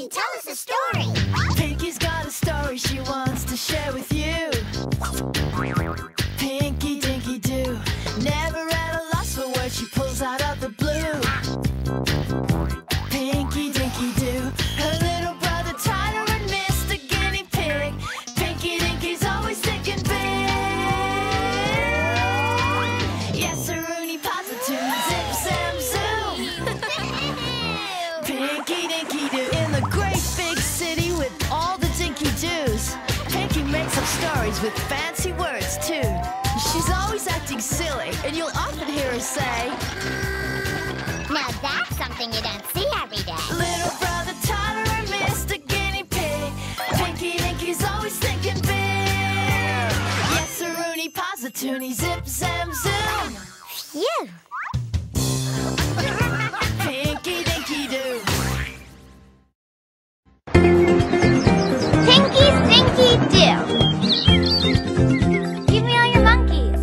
Pinky, tell us a story. Pinky's got a story she wants to share with you. Pinky, Dinky, do. Never at a loss for words she pulls out of the blue. Pinky, Dinky, do. Her little brother Tyler and Mr. Guinea Pig. Pinky, Dinky's always thinking big. Yes, sir, Rooney, positive, zip, zam, zoom. Pinky, Dinky, do. In the great big city with all the Dinky do's, Pinky makes up stories with fancy words, too. She's always acting silly, and you'll often hear her say, Now that's something you don't see every day. Little brother Tyler and Mr. Guinea Pig. Pinky Dinky's always thinking big. Yes, sir, Rooney, positoonie, zip, zam, zoom. Phew. Pinky Dinky do. Pinky's Dinky do. Give me all your monkeys.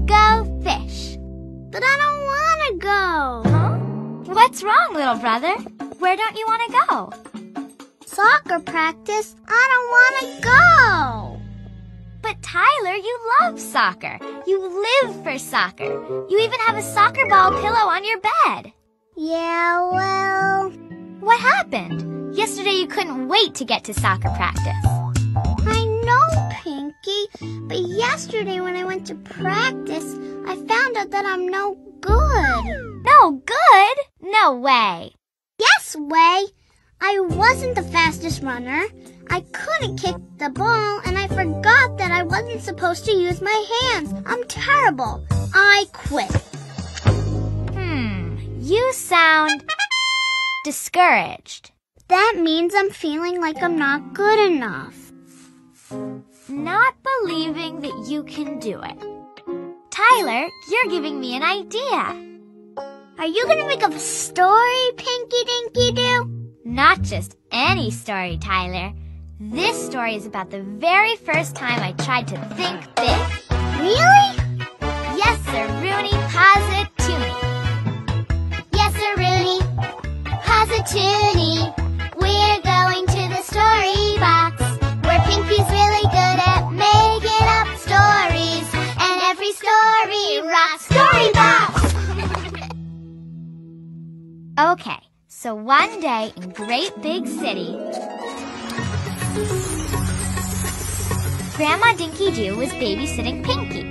Go fish. But I don't want to go. Huh? What's wrong, little brother? Where don't you want to go? Soccer practice. I don't want to go. But Tyler, you love soccer. You live for soccer. You even have a soccer ball pillow on your bed. Yeah, well, What happened? Yesterday you couldn't wait to get to soccer practice. I know, Pinky. But yesterday when I went to practice, I found out that I'm no good. No good? No way. Yes, way. I wasn't the fastest runner. I couldn't kick the ball, and I forgot that I wasn't supposed to use my hands. I'm terrible. I quit. You sound discouraged. That means I'm feeling like I'm not good enough. Not believing that you can do it. Tyler, you're giving me an idea. Are you going to make up a story, Pinky Dinky Doo? Not just any story, Tyler. This story is about the very first time I tried to think big. Really? Yes, sir, Rooney, positoonie. Yes, sir, Rooney. Positoonie. We're going to the story box, where Pinky's really good at making up stories, and every story rocks. Story box! Okay, so one day in great big city, Grandma Dinky Doo was babysitting Pinky.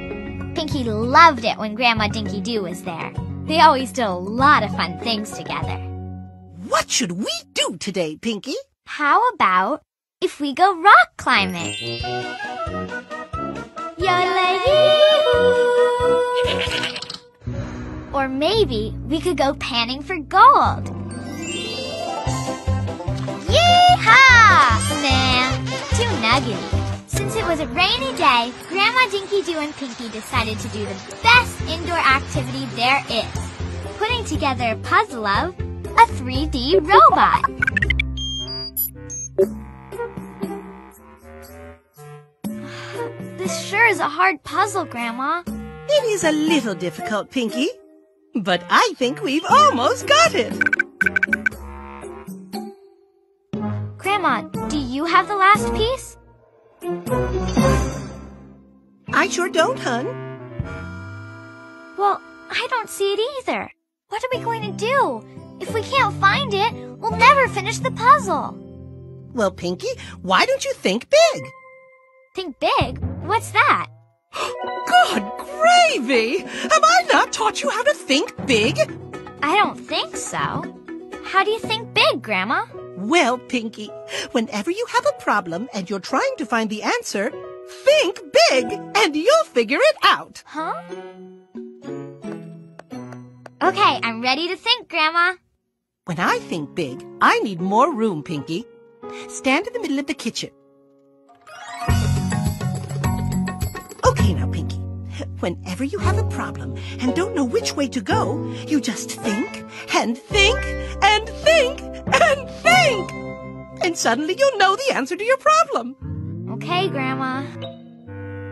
Pinky loved it when Grandma Dinky Doo was there. They always did a lot of fun things together. What should we do today, Pinky? How about if we go rock climbing? Yodelay-yee-hoo! Or maybe we could go panning for gold. Yee-haw! Nah, too nuggety. Since it was a rainy day, Grandma Dinky Doo and Pinky decided to do the best indoor activity there is, putting together a puzzle of a 3D robot. This sure is a hard puzzle, Grandma. It is a little difficult, Pinky, but I think we've almost got it. Grandma, do you have the last piece? I sure don't, hun. Well, I don't see it either. What are we going to do? If we can't find it, we'll never finish the puzzle. Well, Pinky, why don't you think big? Think big? What's that? Good gravy! Have I not taught you how to think big? I don't think so. How do you think big, Grandma? Well, Pinky, whenever you have a problem and you're trying to find the answer, think big and you'll figure it out. Huh? Okay, I'm ready to think, Grandma. When I think big, I need more room, Pinky. Stand in the middle of the kitchen. Okay now, Pinky. Whenever you have a problem and don't know which way to go, you just think and think and think and think. and suddenly you'll know the answer to your problem. Okay, Grandma.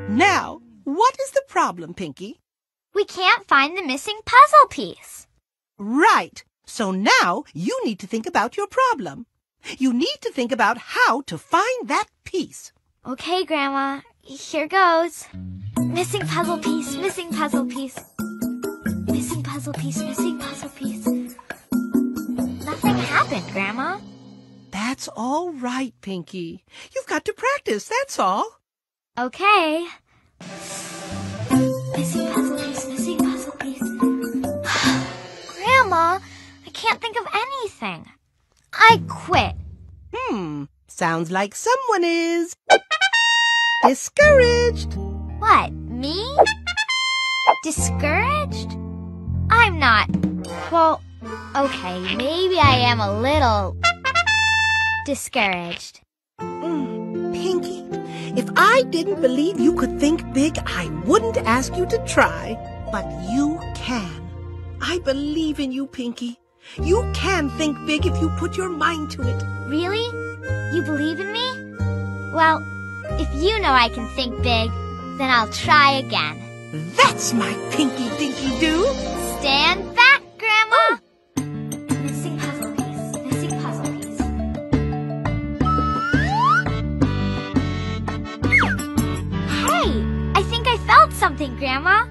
Now, what is the problem, Pinky? We can't find the missing puzzle piece. Right. So now you need to think about your problem. You need to think about how to find that piece. Okay, Grandma. Here goes. Missing puzzle piece, missing puzzle piece. Missing puzzle piece, missing puzzle piece. Nothing happened, Grandma. That's all right, Pinky. You've got to practice, that's all. Okay. Missing puzzle piece, missing puzzle piece. Grandma, I can't think of anything. I quit. Sounds like someone is discouraged. What, me? Discouraged? I'm not. Well, okay, maybe I am a little discouraged. Pinky, if I didn't believe you could think big, I wouldn't ask you to try. But you can. I believe in you, Pinky. You can think big if you put your mind to it. Really? You believe in me? Well, if you know I can think big, then I'll try again. That's my Pinky Dinky Doo. Stand back, Grandma! Missing puzzle piece, missing puzzle piece. Hey, I think I felt something, Grandma.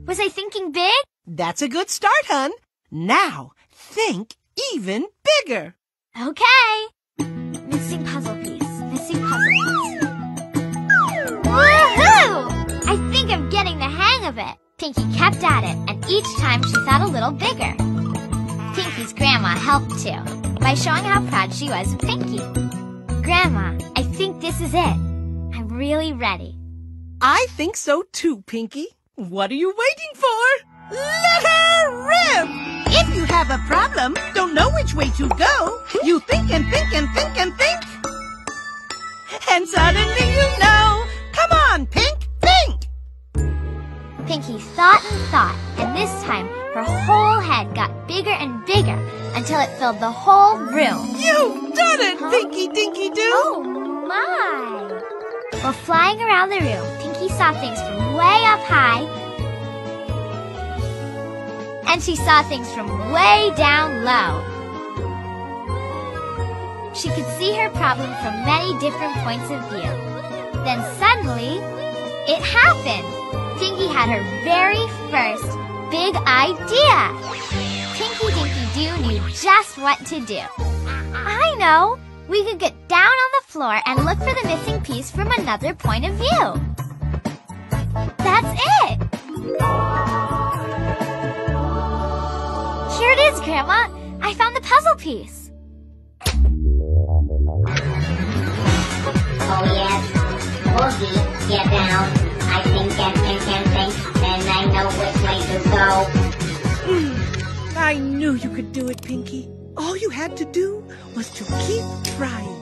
Was I thinking big? That's a good start, hon. Now, think even bigger. Okay. Missing puzzle piece, missing puzzle piece. Woohoo! I think I'm getting the hang of it. Pinky kept at it, and each time she thought a little bigger. Pinky's grandma helped too, by showing how proud she was of Pinky. Grandma, I think this is it. I'm really ready. I think so too, Pinky. What are you waiting for? Let her rip! If you have a problem, don't know which way to go, you think and think and think and think. And suddenly you know. Come on, Pink, think! Pinky thought and thought, and this time her whole head got bigger and bigger until it filled the whole room. You've done it, Pinky Dinky Doo! Oh, my! While flying around the room, Pinky saw things from way up high, and she saw things from way down low. She could see her problem from many different points of view. Then suddenly, it happened. Dinky had her very first big idea. Pinky Dinky Doo knew just what to do. I know! We could get down on the floor and look for the missing piece from another point of view. That's it! Here it is, Grandma. I found the puzzle piece. Oh yes, Boogie, get down. I think and think and think, and I know which way to go. I knew you could do it, Pinky. All you had to do was to keep trying.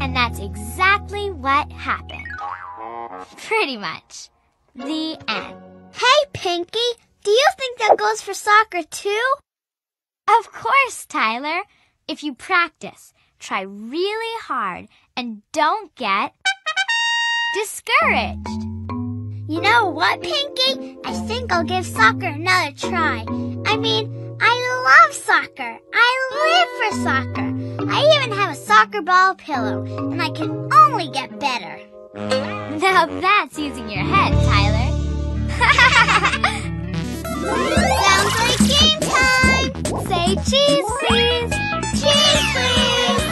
And that's exactly what happened. Pretty much. The end. Hey, Pinky, do you think that goes for soccer too? Of course, Tyler. If you practice, try really hard, and don't get discouraged. You know what, Pinky? I think I'll give soccer another try. I mean, I love soccer. I live for soccer. I even have a soccer ball pillow, and I can only get better. Now that's using your head, Tyler. Sounds like game time! Say cheese, please. Cheese, please.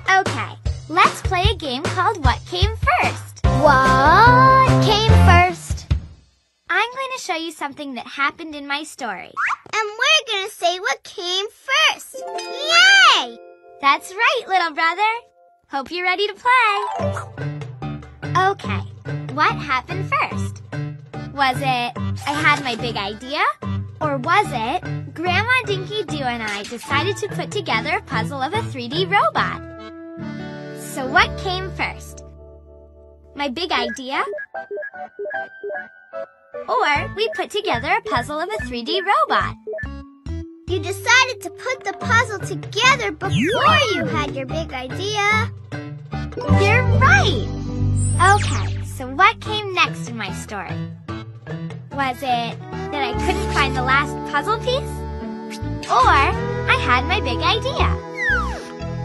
Okay, let's play a game called What Came First. What came first? I'm going to show you something that happened in my story. And we're going to say what came first. Yay! That's right, little brother. Hope you're ready to play. Okay, what happened first? Was it I had my big idea? Or was it Grandma Dinky Doo and I decided to put together a puzzle of a 3D robot? So what came first? My big idea? Or we put together a puzzle of a 3D robot? You decided to put the puzzle together before you had your big idea. You're right! Okay, so what came next in my story? Was it that I couldn't find the last puzzle piece? Or I had my big idea?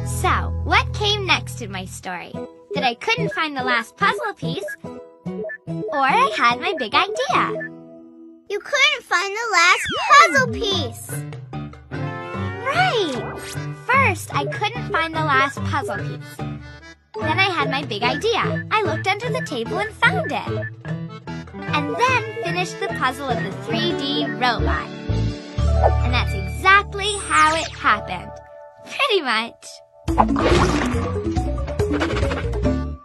So, what came next in my story? That I couldn't find the last puzzle piece? Or I had my big idea? You couldn't find the last puzzle piece. Right! First, I couldn't find the last puzzle piece. Then I had my big idea. I looked under the table and found it. And then finished the puzzle of the 3D robot. And that's exactly how it happened. Pretty much.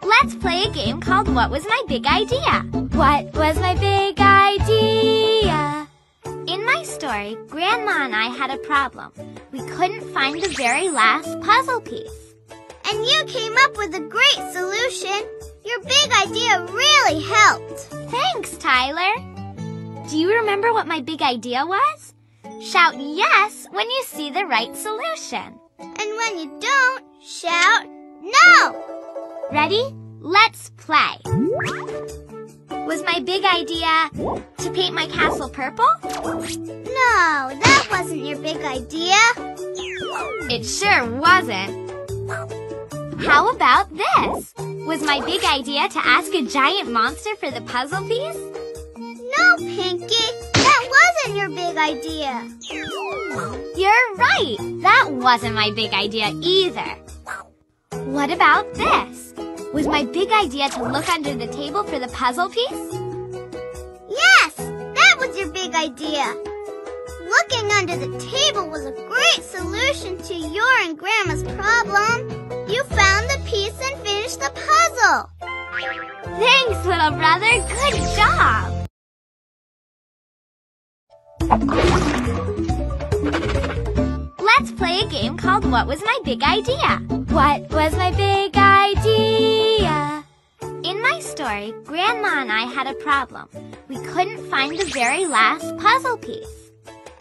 Let's play a game called What Was My Big Idea? What was my big idea? In my story, Grandma and I had a problem. We couldn't find the very last puzzle piece. And you came up with a great solution. Your big idea really helped. Thanks, Tyler. Do you remember what my big idea was? Shout yes when you see the right solution. And when you don't, shout no. Ready? Let's play. Was my big idea to paint my castle purple? No, that wasn't your big idea. It sure wasn't. How about this? Was my big idea to ask a giant monster for the puzzle piece? No, Pinky, that wasn't your big idea. You're right. That wasn't my big idea either. What about this? Was my big idea to look under the table for the puzzle piece? Yes, that was your big idea. Looking under the table was a great solution to your and Grandma's problem. You found the piece and finished the puzzle. Thanks, little brother. Good job. Let's play a game called What Was My Big Idea? What was my big idea? In my story, Grandma and I had a problem. We couldn't find the very last puzzle piece.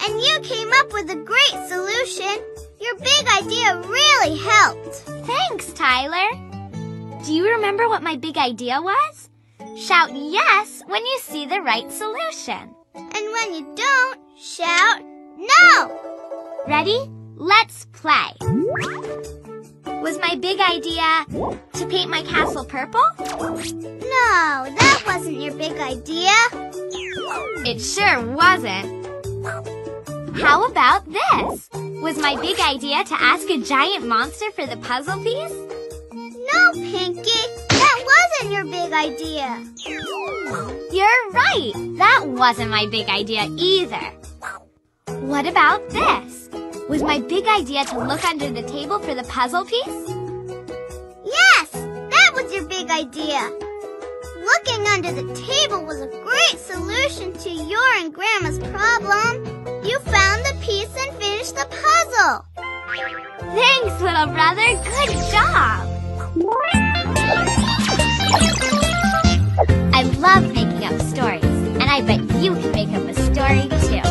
And you came up with a great solution. Your big idea really helped. Thanks, Tyler. Do you remember what my big idea was? Shout yes when you see the right solution. And when you don't, shout no. Ready? Let's play. Was my big idea to paint my castle purple? No, that wasn't your big idea. It sure wasn't. How about this? Was my big idea to ask a giant monster for the puzzle piece? No, Pinky, that wasn't your big idea. You're right. That wasn't my big idea either. What about this? Was my big idea to look under the table for the puzzle piece? Yes, that was your big idea. Looking under the table was a great solution to your and Grandma's problem. You found the piece and finished the puzzle. Thanks, little brother. Good job. I love making up stories, and I bet you can make up a story too.